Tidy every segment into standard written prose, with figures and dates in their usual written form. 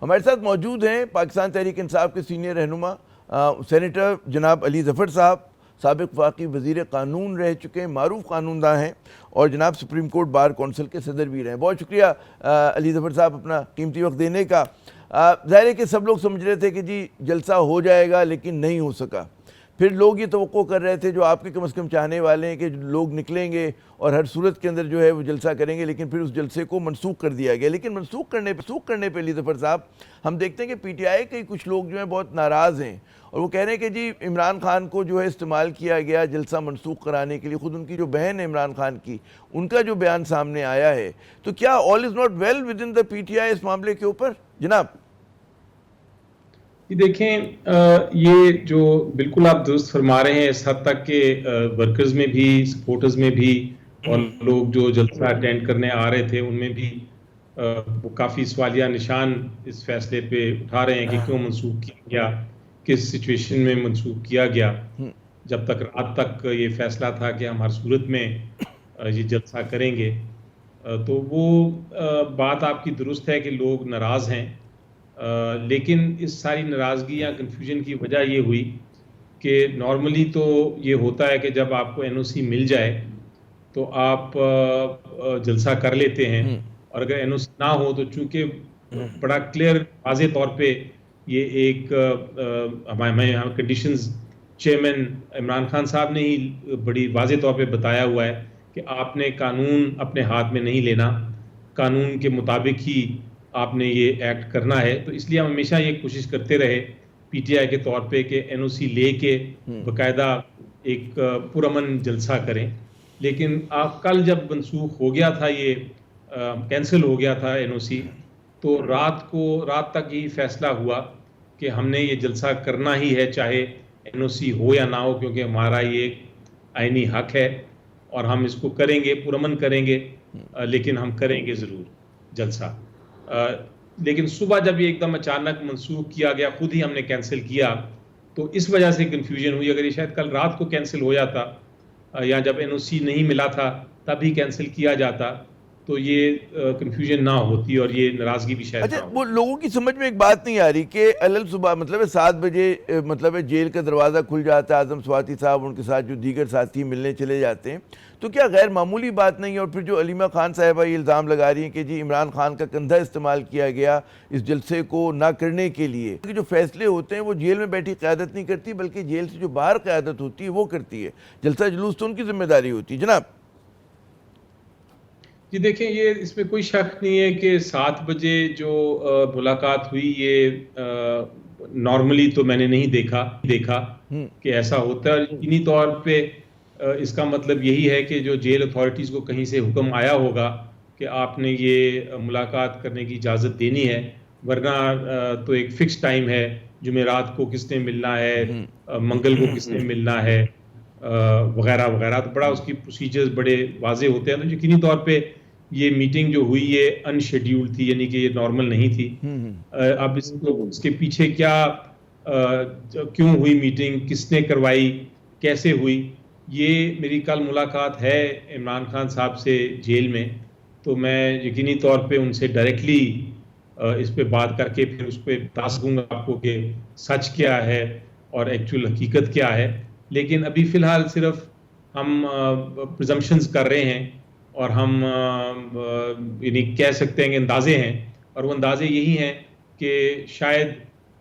ہمارے ساتھ موجود ہیں پاکستان تحریک انصاف کے سینئر رہنما سینیٹر جناب علی ظفر صاحب، سابق وفاقی وزیر قانون رہ چکے ہیں، معروف قانون داں ہیں، اور جناب سپریم کورٹ بار کونسل کے صدر بھی رہے ہیں۔ بہت شکریہ علی ظفر صاحب اپنا قیمتی وقت دینے کا۔ ظاہر ہے کہ سب لوگ سمجھ رہے تھے کہ جی جلسہ ہو جائے گا، لیکن نہیں ہو سکا۔ پھر لوگ یہ توقع کر رہے تھے، جو آپ کے کم از کم چاہنے والے ہیں، کہ لوگ نکلیں گے اور ہر صورت کے اندر جو ہے وہ جلسہ کریں گے، لیکن پھر اس جلسے کو منسوخ کر دیا گیا۔ لیکن منسوخ کرنے پہ علی ظفر صاحب ہم دیکھتے ہیں کہ پی ٹی آئی کے کچھ لوگ جو ہیں بہت ناراض ہیں، اور وہ کہہ رہے ہیں کہ جی عمران خان کو جو ہے استعمال کیا گیا جلسہ منسوخ کرانے کے لیے۔ خود ان کی جو بہن ہے عمران خان کی، ان کا جو بیان سامنے آیا ہے، تو کیا all is not well within the P T I اس معاملے کے اوپر جناب؟ دیکھیں، یہ جو بالکل آپ درست فرما رہے ہیں، اس حد تک کہ ورکرز میں بھی، سپورٹرز میں بھی، اور لوگ جو جلسہ اٹینڈ کرنے آ رہے تھے ان میں بھی وہ کافی سوالیہ نشان اس فیصلے پہ اٹھا رہے ہیں کہ کیوں منسوخ کیا گیا، کس سچویشن میں منسوخ کیا گیا، جب تک رات تک یہ فیصلہ تھا کہ ہم ہر صورت میں یہ جلسہ کریں گے۔ تو وہ بات آپ کی درست ہے کہ لوگ ناراض ہیں، لیکن اس ساری ناراضگی یا کنفیوژن کی وجہ یہ ہوئی کہ نارملی تو یہ ہوتا ہے کہ جب آپ کو این او سی مل جائے تو آپ جلسہ کر لیتے ہیں، اور اگر این او سی نہ ہو تو چونکہ بڑا کلیئر واضح طور پہ یہ ایک ہمیں کنڈیشنز چیئرمین عمران خان صاحب نے ہی بڑی واضح طور پہ بتایا ہوا ہے کہ آپ نے قانون اپنے ہاتھ میں نہیں لینا، قانون کے مطابق ہی آپ نے یہ ایکٹ کرنا ہے۔ تو اس لیے ہم ہمیشہ یہ کوشش کرتے رہے پی ٹی آئی کے طور پہ کہ این او سی لے کے باقاعدہ ایک پرامن جلسہ کریں۔ لیکن کل جب منسوخ ہو گیا تھا، یہ کینسل ہو گیا تھا این او سی، تو رات تک یہ فیصلہ ہوا کہ ہم نے یہ جلسہ کرنا ہی ہے، چاہے این او سی ہو یا نہ ہو، کیونکہ ہمارا یہ ایک آئینی حق ہے اور ہم اس کو کریں گے، پرامن کریں گے، لیکن ہم کریں گے ضرور جلسہ۔ لیکن صبح جب یہ ایک دم اچانک منسوخ کیا گیا، خود ہی ہم نے کینسل کیا، تو اس وجہ سے کنفیوژن ہوئی۔ اگر یہ شاید کل رات کو کینسل ہو جاتا یا جب این او سی نہیں ملا تھا تب ہی کینسل کیا جاتا تو یہ کنفیوژن نہ ہوتی اور یہ ناراضگی بھی شاید نہ ہوتی۔ وہ لوگوں کی سمجھ میں ایک بات نہیں آ رہی کہ الل صبح مطلب 7 بجے مطلب جیل کا دروازہ کھل جاتا ہے، اعظم سواتی صاحب ان کے ساتھ جو دیگر ساتھی ملنے چلے جاتے ہیں، تو کیا غیر معمولی بات نہیں ہے؟ اور پھر جو علیمہ خان صاحبہ یہ الزام لگا رہی ہیں کہ جی عمران خان کا کندھا استعمال کیا گیا اس جلسے کو نہ کرنے کے لیے، جو فیصلے ہوتے ہیں وہ جیل میں بیٹھی قیادت نہیں کرتی، بلکہ جیل سے جو باہر قیادت ہوتی ہے وہ کرتی ہے۔ جلسہ جلوس تو ان کی ذمہ داری ہوتی ہے جناب۔ جی دیکھیں، یہ اس میں کوئی شک نہیں ہے کہ 7 بجے جو ملاقات ہوئی، یہ نارملی تو میں نے نہیں دیکھا کہ ایسا ہوتا ہے۔ اور یقینی طور پہ اس کا مطلب یہی ہے کہ جو جیل اتھارٹیز کو کہیں سے حکم آیا ہوگا کہ آپ نے یہ ملاقات کرنے کی اجازت دینی ہے، ورنہ تو ایک فکس ٹائم ہے، جمعرات کو کس نے ملنا ہے، منگل کو کس نے ملنا ہے، وغیرہ وغیرہ، تو بڑا اس کی پروسیجرز بڑے واضح ہوتے ہیں۔ تو یقینی طور پہ یہ میٹنگ جو ہوئی یہ ان شیڈیول تھی، یعنی کہ یہ نارمل نہیں تھی۔ اب اس کے پیچھے کیوں ہوئی میٹنگ، کس نے کروائی، کیسے ہوئی، یہ میری کل ملاقات ہے عمران خان صاحب سے جیل میں، تو میں یقینی طور پہ ان سے ڈائریکٹلی اس پہ بات کر کے پھر اس پہ بتا سکوں گا آپ کو کہ سچ کیا ہے اور ایکچوئل حقیقت کیا ہے۔ لیکن ابھی فی الحال صرف ہم پرزمپشنز کر رہے ہیں، اور ہم یعنی کہہ سکتے ہیں کہ اندازے ہیں، اور وہ اندازے یہی ہیں کہ شاید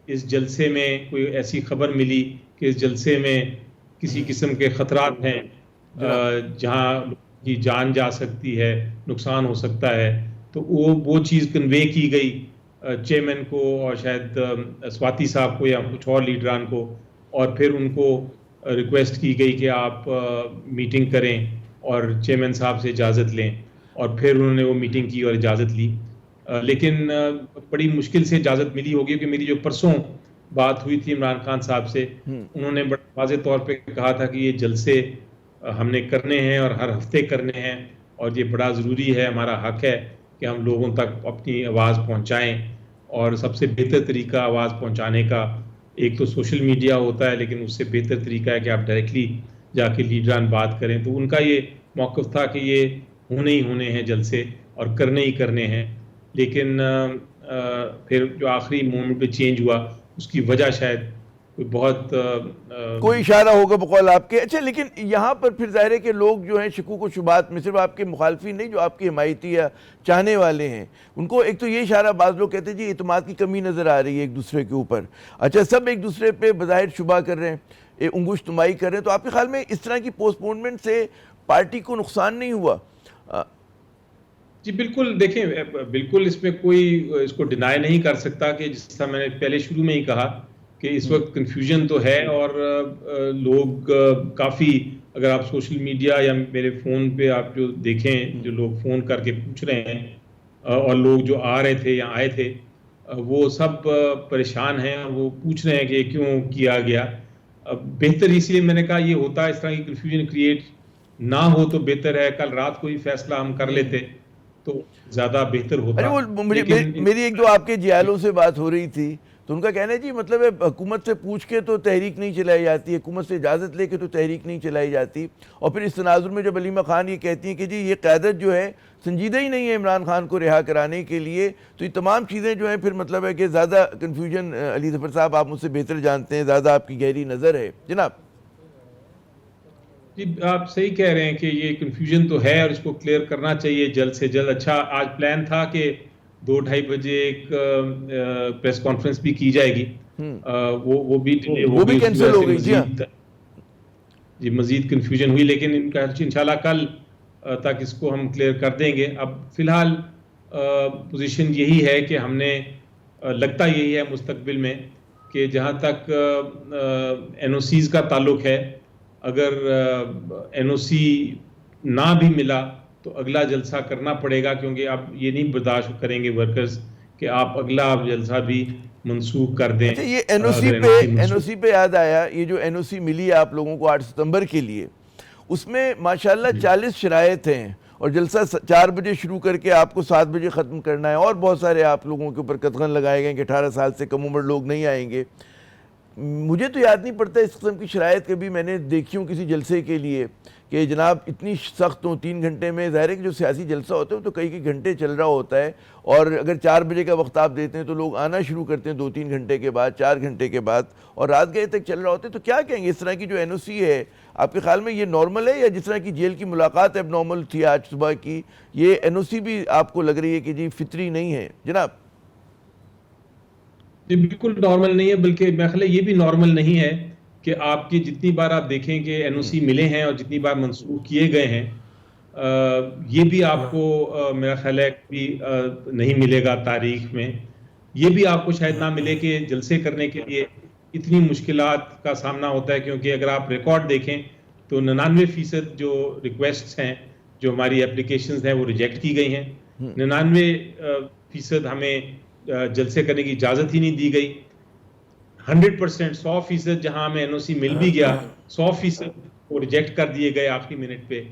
اس جلسے میں کوئی ایسی خبر ملی کہ اس جلسے میں کسی قسم کے خطرات ہیں جہاں کی جان جا سکتی ہے، نقصان ہو سکتا ہے، تو وہ چیز کنوے کی گئی چیئرمین کو اور شاید سواتی صاحب کو یا کچھ اور لیڈران کو، اور پھر ان کو ریکویسٹ کی گئی کہ آپ میٹنگ کریں اور چیئرمین صاحب سے اجازت لیں، اور پھر انہوں نے وہ میٹنگ کی اور اجازت لی۔ لیکن بڑی مشکل سے اجازت ملی ہوگی، کہ میری جو پرسوں بات ہوئی تھی عمران خان صاحب سے، انہوں نے بڑا واضح طور پہ کہا تھا کہ یہ جلسے ہم نے کرنے ہیں اور ہر ہفتے کرنے ہیں، اور یہ بڑا ضروری ہے، ہمارا حق ہے کہ ہم لوگوں تک اپنی آواز پہنچائیں، اور سب سے بہتر طریقہ آواز پہنچانے کا ایک تو سوشل میڈیا ہوتا ہے، لیکن اس سے بہتر طریقہ ہے کہ آپ ڈائریکٹلی جا کے لیڈران بات کریں۔ تو ان کا یہ موقف تھا کہ یہ ہونے ہی ہونے ہیں جلسے اور کرنے ہی کرنے ہیں، لیکن پھر جو آخری مومنٹ پہ چینج ہوا اس کی وجہ شاید کوئی بہت کوئی اشارہ ہوگا بقول آپ کے. اچھا لیکن یہاں پر پھر ظاہر ہے کہ لوگ جو ہیں شکوک و شبہات میں صرف آپ کے مخالفین نہیں جو آپ کے حمایتی یا چاہنے والے ہیں ان کو ایک تو یہ اشارہ بعض لوگ کہتے ہیں جی اعتماد کی کمی نظر آ رہی ہے ایک دوسرے کے اوپر. اچھا سب ایک دوسرے پہ بظاہر شبہ کر رہے ہیں, انگشت نمائی کر رہے ہیں, تو آپ کے خیال میں اس طرح کی پوسٹ پونمنٹ سے پارٹی کو نقصان نہیں ہوا؟ جی بالکل, دیکھیں بالکل اس میں کوئی اس کو ڈینائی نہیں کر سکتا کہ جس طرح میں نے پہلے شروع میں ہی کہا کہ اس وقت کنفیوژن تو ہے, اور لوگ کافی, اگر آپ سوشل میڈیا یا میرے فون پہ آپ جو دیکھیں جو لوگ فون کر کے پوچھ رہے ہیں اور لوگ جو آ رہے تھے یا آئے تھے وہ سب پریشان ہیں, وہ پوچھ رہے ہیں کہ کیوں کیا گیا. بہتر اس لیے میں نے کہا یہ ہوتا ہے اس طرح کی کنفیوژن کریٹ نہ ہو تو بہتر ہے. کل رات کو ہی فیصلہ ہم کر لیتے تو زیادہ بہتر ہوتا. میری ایک دو آپ کے جیالوں سے بات ہو رہی تھی تو ان کا کہنا ہے جی مطلب ہے حکومت سے پوچھ کے تو تحریک نہیں چلائی جاتی, حکومت سے اجازت لے کے تو تحریک نہیں چلائی جاتی. اور پھر اس تناظر میں جب علیمہ خان یہ کہتی ہیں کہ جی یہ قیادت جو ہے سنجیدہ ہی نہیں ہے عمران خان کو رہا کرانے کے لیے, تو یہ تمام چیزیں جو ہیں پھر مطلب ہے کہ زیادہ کنفیوژن, علی ظفر صاحب آپ مجھ سے بہتر جانتے ہیں, زیادہ آپ کی گہری نظر ہے جناب. جی آپ صحیح کہہ رہے ہیں کہ یہ کنفیوژن تو ہے اور اس کو کلیئر کرنا چاہیے جلد سے جلد. اچھا آج پلان تھا کہ 2-2:30 بجے ایک پریس کانفرنس بھی کی جائے گی, وہ بھی کینسل ہو گئی. جی مزید کنفیوژن ہوئی, لیکن انشاءاللہ کل تک اس کو ہم کلیئر کر دیں گے. اب فی الحال پوزیشن یہی ہے کہ ہم نے, لگتا یہی ہے مستقبل میں کہ جہاں تک این او سیز کا تعلق ہے, اگر این او سی نہ بھی ملا تو اگلا جلسہ کرنا پڑے گا, کیونکہ اب یہ نہیں برداشت کریں گے ورکرز کہ آپ اگلا جلسہ بھی منسوخ کر دیں. اچھا یہ این او سی پہ یاد آیا, یہ جو این او سی ملی ہے آپ لوگوں کو 8 ستمبر کے لیے, اس میں ماشاءاللہ 40 شرائط ہیں اور جلسہ 4 بجے شروع کر کے آپ کو 7 بجے ختم کرنا ہے, اور بہت سارے آپ لوگوں کے اوپر قدغن لگائے گئے کہ 18 سال سے کم عمر لوگ نہیں آئیں گے. مجھے تو یاد نہیں پڑتا اس قسم کی شرائط کبھی میں نے دیکھی ہوں کسی جلسے کے لیے کہ جناب اتنی سخت ہوں. 3 گھنٹے میں ظاہر ہے کہ جو سیاسی جلسہ ہوتا ہے وہ تو کئی گھنٹے چل رہا ہوتا ہے, اور اگر 4 بجے کا وقت آپ دیتے ہیں تو لوگ آنا شروع کرتے ہیں 2-3 گھنٹے کے بعد, 4 گھنٹے کے بعد, اور رات گئے تک چل رہا ہوتا ہے. تو کیا کہیں گے اس طرح کی جو این او سی ہے آپ کے خیال میں یہ نارمل ہے, یا جس طرح کی جیل کی ملاقات اب نارمل تھی آج صبح کی, یہ این او سی بھی آپ کو لگ رہی ہے کہ جی فطری نہیں ہے جناب؟ جی بالکل نارمل نہیں ہے, بلکہ میرا خیال ہے یہ بھی نارمل نہیں ہے کہ آپ کی جتنی بار آپ دیکھیں کہ این او سی ملے ہیں اور جتنی بار منسوخ کیے گئے ہیں, یہ بھی آپ کو میرا خیال ہے بھی نہیں ملے گا تاریخ میں. یہ بھی آپ کو شاید نہ ملے کہ جلسے کرنے کے لیے اتنی مشکلات کا سامنا ہوتا ہے, کیونکہ اگر آپ ریکارڈ دیکھیں تو 99% جو ریکویسٹس ہیں جو ہماری اپلیکیشنز ہیں وہ ریجیکٹ کی گئی ہیں. 99% ہمیں جلسے کرنے کی اجازت ہی نہیں دی گئی. 100%, 100% جہاں ہمیں این او سی مل بھی گیا 100% وہ ریجیکٹ کر دیے گئے آخری منٹ پہ.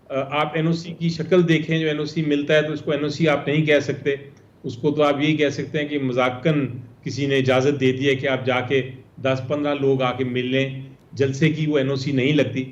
آپ این او سی کی شکل دیکھیں, جو این او سی ملتا ہے تو اس کو این او سی آپ نہیں کہہ سکتے, اس کو تو آپ یہی کہہ سکتے ہیں کہ مذاکراً کسی نے اجازت دے دی ہے کہ آپ جا کے 10-15 لوگ آ کے مل لیں, جلسے کی وہ این او سی نہیں لگتی.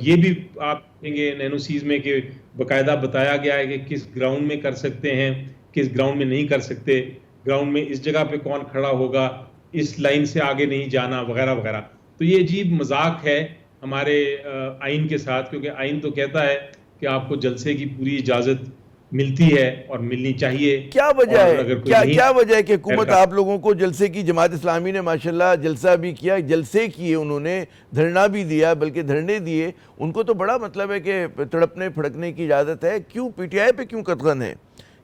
یہ بھی آپ کہیں گے این او سیز میں کہ باقاعدہ بتایا گیا ہے کہ کس گراؤنڈ میں کر سکتے ہیں, کس گراؤنڈ میں نہیں کر سکتے, گراؤنڈ میں اس جگہ پہ کون کھڑا ہوگا, اس لائن سے آگے نہیں جانا وغیرہ وغیرہ. تو یہ عجیب مذاق ہے ہمارے آئین کے ساتھ, کیونکہ آئین تو کہتا ہے کہ آپ کو جلسے کی پوری اجازت ملتی ہے اور ملنی چاہیے. کیا وجہ ہے, کیا وجہ ہے کہ حکومت آپ لوگوں کو جلسے کی, جماعت اسلامی نے ماشاءاللہ جلسہ بھی کیا, جلسے کیے انہوں نے, دھرنا بھی دیا, بلکہ دھرنے دیے, ان کو تو بڑا مطلب ہے کہ تڑپنے پھڑکنے کی اجازت ہے, کیوں پی ٹی آئی پہ کیوں قدغن ہے,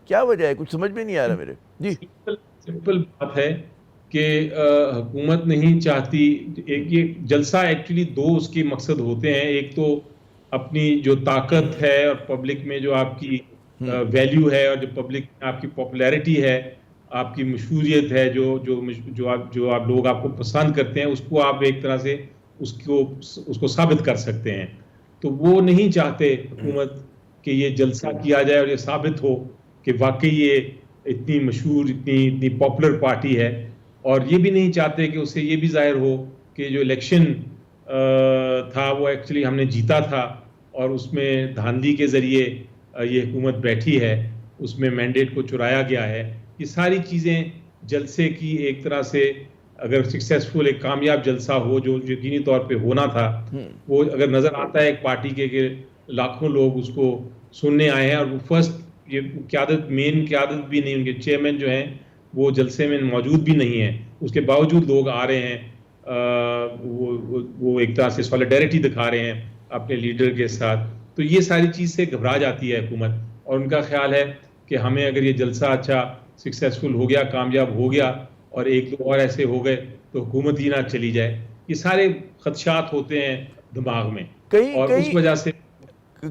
کیا وجہ ہے, کچھ سمجھ میں نہیں آ رہا میرے. جی سمپل بات ہے کہ حکومت نہیں چاہتی. یہ جلسہ ایکچولی 2 اس کے مقصد ہوتے ہیں, ایک تو اپنی جو طاقت ہے اور پبلک میں جو آپ کی ویلیو ہے اور جو پبلک میں آپ کی پاپولیرٹی ہے, آپ کی مشہوریت ہے, جو آپ لوگ آپ کو پسند کرتے ہیں, اس کو آپ ایک طرح سے اس کو ثابت کر سکتے ہیں. تو وہ نہیں چاہتے حکومت کہ یہ جلسہ کیا جائے اور یہ ثابت ہو کہ واقعی یہ اتنی مشہور اتنی پاپولر پارٹی ہے, اور یہ بھی نہیں چاہتے کہ اس سے یہ بھی ظاہر ہو کہ جو الیکشن تھا وہ ایکچولی ہم نے جیتا تھا اور اس میں دھاندلی کے ذریعے یہ حکومت بیٹھی ہے, اس میں مینڈیٹ کو چرایا گیا ہے. یہ ساری چیزیں جلسے کی ایک طرح سے اگر سکسیسفل ایک کامیاب جلسہ ہو جو یقینی طور پہ ہونا تھا، وہ اگر نظر آتا ہے ایک پارٹی کے کہ لاکھوں لوگ اس کو سننے آئے ہیں، اور وہ فرسٹ یہ قیادت مین قیادت بھی نہیں، ان کے چیئرمین جو ہیں وہ جلسے میں موجود بھی نہیں ہیں، اس کے باوجود لوگ آ رہے ہیں، وہ ایک طرح سے سولیڈیرٹی دکھا رہے ہیں اپنے لیڈر کے ساتھ، تو یہ ساری چیز سے گھبرا جاتی ہے حکومت، اور ان کا خیال ہے کہ ہمیں اگر یہ جلسہ اچھا سکسیسفل ہو گیا، کامیاب ہو گیا، اور ایک دو اور ایسے ہو گئے تو حکومت ہی نہ چلی جائے. یہ سارے خدشات ہوتے ہیں دماغ میں، اور اس وجہ سے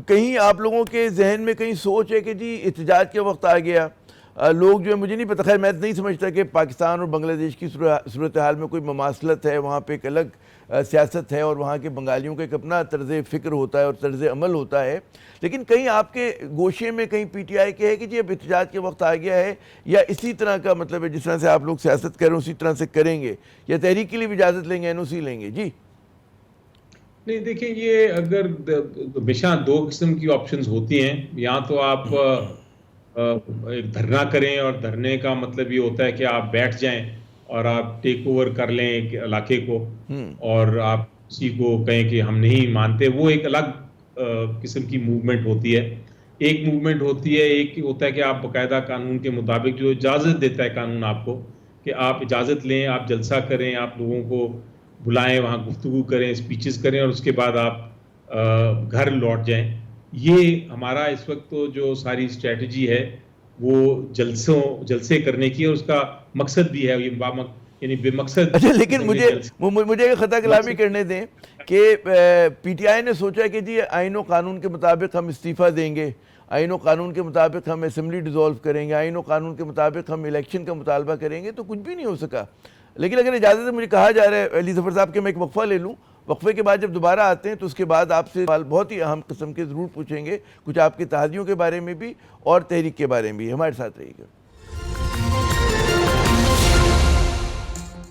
کہیں آپ لوگوں کے ذہن میں کہیں سوچ ہے کہ جی احتجاج کے وقت آ گیا، لوگ جو ہے، مجھے نہیں پتہ، خیر میں نہیں سمجھتا کہ پاکستان اور بنگلہ دیش کی صورتحال میں کوئی مماثلت ہے، وہاں پہ ایک الگ سیاست ہے اور وہاں کے بنگالیوں کا ایک اپنا طرز فکر ہوتا ہے اور طرز عمل ہوتا ہے، لیکن کہیں آپ کے گوشے میں کہیں پی ٹی آئی کے ہے کہ جی اب احتجاج کے وقت آ گیا ہے، یا اسی طرح کا مطلب ہے جس طرح سے آپ لوگ سیاست کر رہے ہیں اسی طرح سے کریں گے، یا تحریک کے لیے بھی اجازت لیں گے، این او سی لیں گے؟ جی نہیں، دیکھیں یہ اگر ہمیشہ دو قسم کی آپشنز ہوتی ہیں، یا تو آپ ایک دھرنا کریں، اور دھرنے کا مطلب یہ ہوتا ہے کہ آپ بیٹھ جائیں اور آپ ٹیک اوور کر لیں ایک علاقے کو، اور آپ کسی کو کہیں کہ ہم نہیں مانتے، وہ ایک الگ قسم کی موومنٹ ہوتی ہے. ایک موومنٹ ہوتی ہے، ایک ہوتا ہے کہ آپ باقاعدہ قانون کے مطابق جو اجازت دیتا ہے قانون آپ کو کہ آپ اجازت لیں، آپ جلسہ کریں، آپ لوگوں کو بلائیں، وہاں گفتگو کریں، اسپیچز کریں، اور اس کے بعد آپ گھر لوٹ جائیں. یہ ہمارا اس وقت تو جو ساری اسٹریٹجی ہے وہ جلسے کرنے کی، اور اس کا مقصد بھی ہے، یعنی بے مقصد. اچھا، لیکن مجھے خطا کلامی کرنے دیں کہ پی ٹی آئی نے سوچا کہ جی آئین و قانون کے مطابق ہم استعفیٰ دیں گے، آئین و قانون کے مطابق ہم اسمبلی ڈیزولو کریں گے، آئین و قانون کے مطابق ہم الیکشن کا مطالبہ کریں گے، تو کچھ بھی نہیں ہو سکا. لیکن اگر اجازت ہے، مجھے کہا جا رہا ہے علی ظفر صاحب کہ میں ایک وقفہ لے لوں، وقفے کے بعد جب دوبارہ آتے ہیں تو اس کے بعد آپ سے بہت ہی اہم قسم کے ضرور پوچھیں گے، کچھ آپ کے اتحادیوں کے بارے میں بھی اور تحریک کے بارے میں بھی. ہمارے ساتھ رہیے گا.